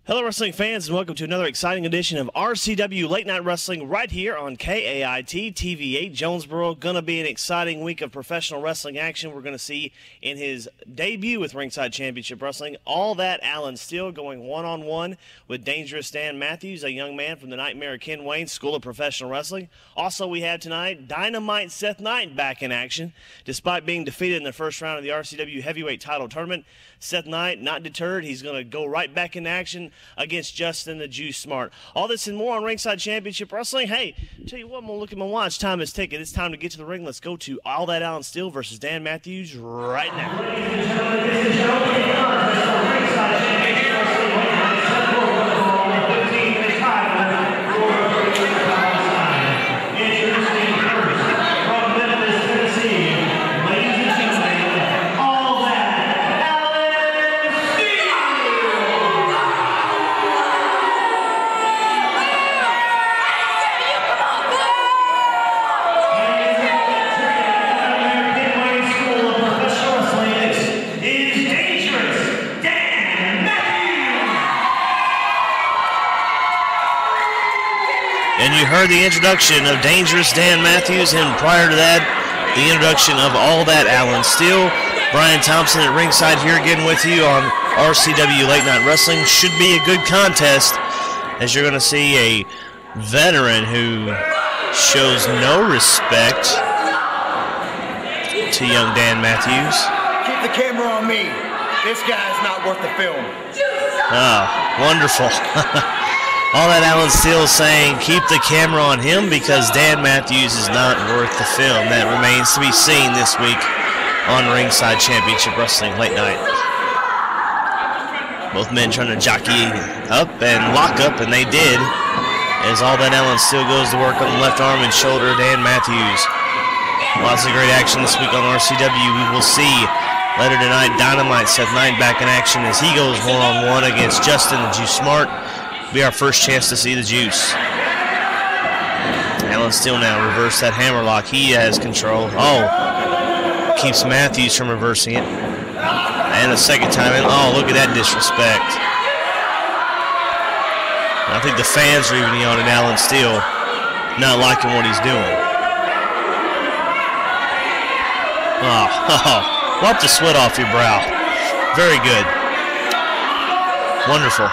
Hello, wrestling fans, and welcome to another exciting edition of RCW Late Night Wrestling right here on KAIT TV8 Jonesboro. Going to be an exciting week of professional wrestling action. We're going to see in his debut with Ringside Championship Wrestling, All That Alan Steele going one-on-one with Dangerous Dan Matthews, a young man from the Nightmare Ken Wayne School of Professional Wrestling. Also, we have tonight Dynamite Seth Knight back in action. Despite being defeated in the first round of the RCW Heavyweight Title Tournament, Seth Knight, not deterred, he's going to go right back in action against Justin the Juice Smart. All this and more on Ringside Championship Wrestling. Hey, tell you what, I'm going to look at my watch. Time is ticking. It's time to get to the ring. Let's go to All That Alan Steele versus Dan Matthews right now. Ladies and gentlemen, this is Ringside Championship Wrestling. And you heard the introduction of Dangerous Dan Matthews, and prior to that, the introduction of All That Alan Steele. Brian Thompson at ringside here again with you on RCW Late Night Wrestling. Should be a good contest, as you're going to see a veteran who shows no respect to young Dan Matthews. Keep the camera on me. This guy's not worth the film. Oh, wonderful. All That Alan Steele saying keep the camera on him because Dan Matthews is not worth the film. That remains to be seen this week on Ringside Championship Wrestling Late Night. Both men trying to jockey up and lock up, and they did, as All That Alan Steele goes to work on the left arm and shoulder Dan Matthews. Lots of great action this week on RCW. We will see later tonight Dynamite Seth Knight back in action as he goes one-on-one against Justin the Juice Smart. Be our first chance to see the Juice. Alan Steele now reverse that hammerlock. He has control. Oh, keeps Matthews from reversing it. And a second time in. Oh, look at that disrespect. I think the fans are even yelling at Alan Steele, not liking what he's doing. Oh, wipe the sweat off your brow. Very good. Wonderful.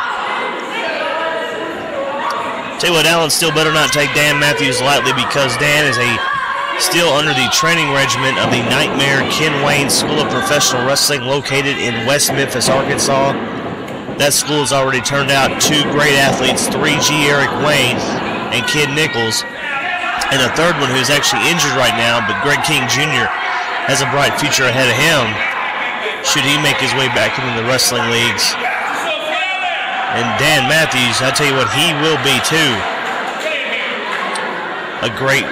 Tell you what, Alan Steele better not take Dan Matthews lightly because Dan is still under the training regimen of the Nightmare Ken Wayne School of Professional Wrestling located in West Memphis, Arkansas. That school has already turned out two great athletes, 3G Eric Wayne and Kid Nichols, and a third one who's actually injured right now, but Greg King Jr. has a bright future ahead of him should he make his way back into the wrestling leagues. And Dan Matthews, I tell you what, he will be too. A great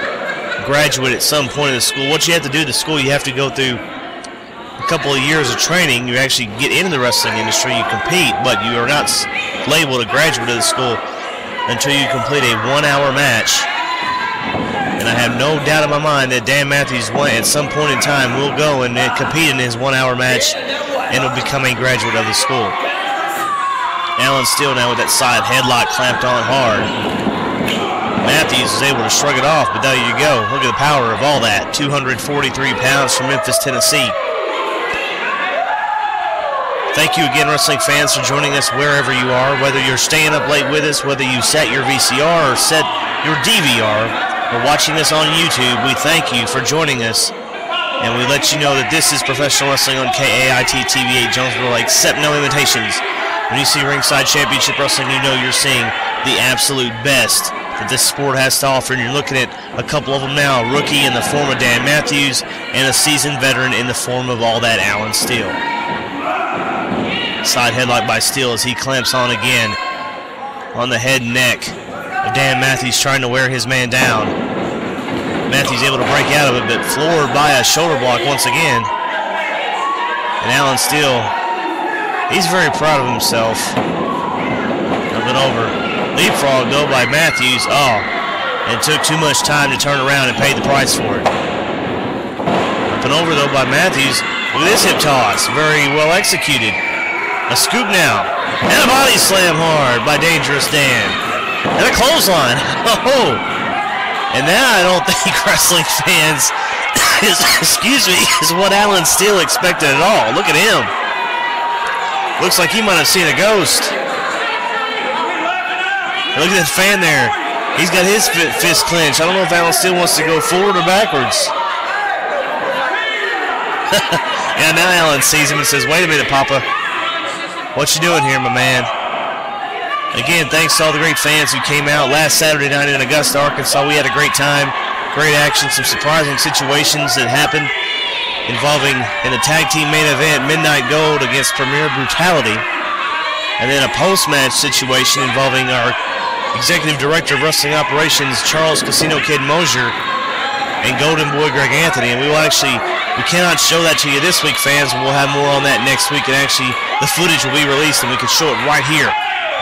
graduate at some point in the school. What you have to do at the school, you have to go through a couple of years of training. You actually get into the wrestling industry, you compete, but you are not labeled a graduate of the school until you complete a 1-hour match. And I have no doubt in my mind that Dan Matthews at some point in time will go and compete in his 1-hour match and will become a graduate of the school. Alan Steele now with that side headlock clamped on hard. Matthews is able to shrug it off, but there you go. Look at the power of All That. 243 pounds from Memphis, Tennessee. Thank you again, wrestling fans, for joining us wherever you are. Whether you're staying up late with us, whether you set your VCR or set your DVR, or watching us on YouTube, we thank you for joining us. And we let you know that this is professional wrestling on KAIT TV8 Jonesboro. Accept no invitations. When you see Ringside Championship Wrestling, you know you're seeing the absolute best that this sport has to offer. And you're looking at a couple of them now, a rookie in the form of Dan Matthews and a seasoned veteran in the form of All That Alan Steele. Side headlock by Steele as he clamps on again on the head and neck of Dan Matthews, trying to wear his man down. Matthews able to break out of it, but floored by a shoulder block once again. And Alan Steele, he's very proud of himself. Up and over. Leapfrog though by Matthews. Oh, and took too much time to turn around and pay the price for it. Up and over though by Matthews. Look at this hip toss. Very well executed. A scoop now. And a body slam hard by Dangerous Dan. And a clothesline. Oh! And that I don't think wrestling fans, is what Alan Steele expected at all. Look at him. Looks like he might have seen a ghost. And look at that fan there. He's got his fist clenched. I don't know if Alan Steele wants to go forward or backwards. Yeah, now Alan sees him and says, wait a minute, Papa. What you doing here, my man? Again, thanks to all the great fans who came out last Saturday night in Augusta, Arkansas. We had a great time, great action, some surprising situations that happened involving in the tag team main event, Midnight Gold against Premier Brutality, and then a post-match situation involving our Executive Director of Wrestling Operations, Charles Casino Kid Mosier, and Golden Boy Greg Anthony. And we cannot show that to you this week, fans, and we'll have more on that next week, and actually the footage will be released and we can show it right here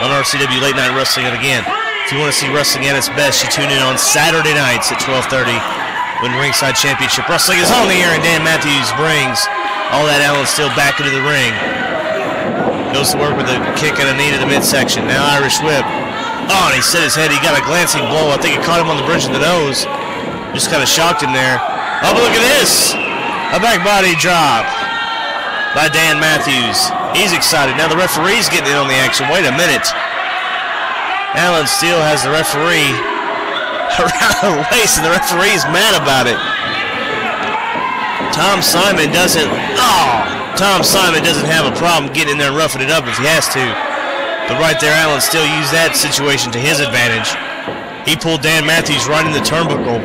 on RCW Late Night Wrestling. And again, if you want to see wrestling at its best, you tune in on Saturday nights at 12:30 when Ringside Championship Wrestling is on the air, and Dan Matthews brings all that Alan Steele back into the ring. Goes to work with a kick and a knee to the midsection. Now Irish whip. Oh, and he set his head. He got a glancing blow. I think it caught him on the bridge of the nose. Just kind of shocked him there. Oh, but look at this. A back body drop by Dan Matthews. He's excited. Now the referee's getting in on the action. Wait a minute. Alan Steele has the referee around the waist, and the referee's mad about it. Tom Simon doesn't have a problem getting in there and roughing it up if he has to. But right there, Alan Steele used that situation to his advantage. He pulled Dan Matthews right in the turnbuckle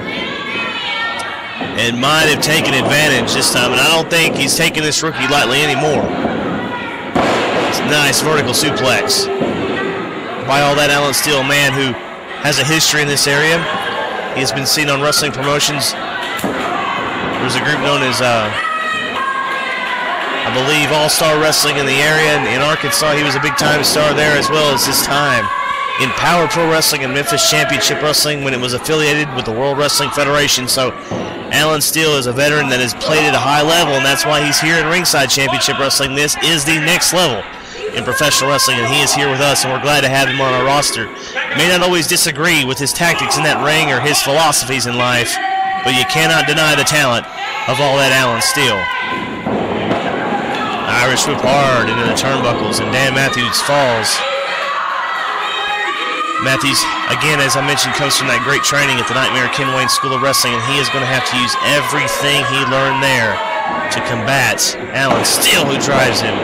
and might have taken advantage this time. And I don't think he's taking this rookie lightly anymore. It's a nice vertical suplex by all that Alan Steele, a man who has a history in this area. He has been seen on wrestling promotions. There's a group known as, I believe, All-Star Wrestling in the area. In Arkansas, he was a big-time star there, as well as his time in Power Pro Wrestling and Memphis Championship Wrestling when it was affiliated with the World Wrestling Federation. So Alan Steele is a veteran that has played at a high level, and that's why he's here in Ringside Championship Wrestling. This is the next level in professional wrestling, and he is here with us, and we're glad to have him on our roster. May not always disagree with his tactics in that ring or his philosophies in life, but you cannot deny the talent of all that Alan Steele. Irish whip hard into the turnbuckles, and Dan Matthews falls. Matthews, again, as I mentioned, comes from that great training at the Nightmare Ken Wayne School of Wrestling, and he is going to have to use everything he learned there to combat Alan Steele, who drives him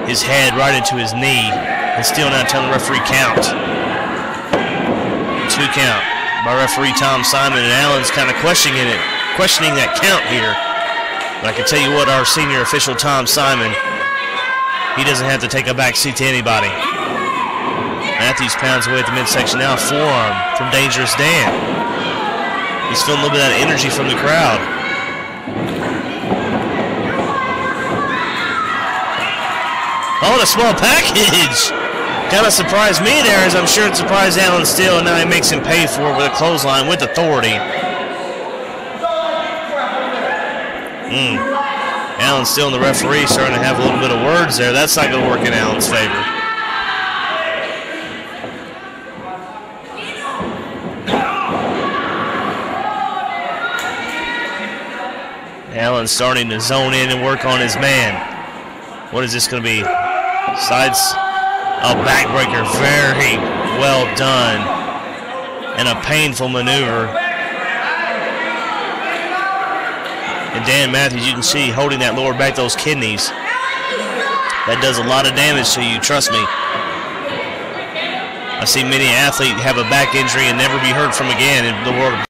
his head right into his knee, and Steele now telling the referee count. 2 count by referee Tom Simon, and Alan's kind of questioning that count here. But I can tell you what, our senior official Tom Simon, he doesn't have to take a back seat to anybody. Matthews pounds away at the midsection now, forearm from Dangerous Dan. He's feeling a little bit of that energy from the crowd. Oh, and a small package! Kind of surprised me there, as I'm sure it surprised Alan Steele, and now he makes him pay for it with a clothesline with authority. Alan Steele and the referee starting to have a little bit of words there. That's not going to work in Alan's favor. Alan's starting to zone in and work on his man. What is this going to be? Sides, a backbreaker, very well done, and a painful maneuver. And Dan Matthews, you can see, holding that lower back, those kidneys. That does a lot of damage to you, trust me. I see many athletes have a back injury and never be heard from again in the world of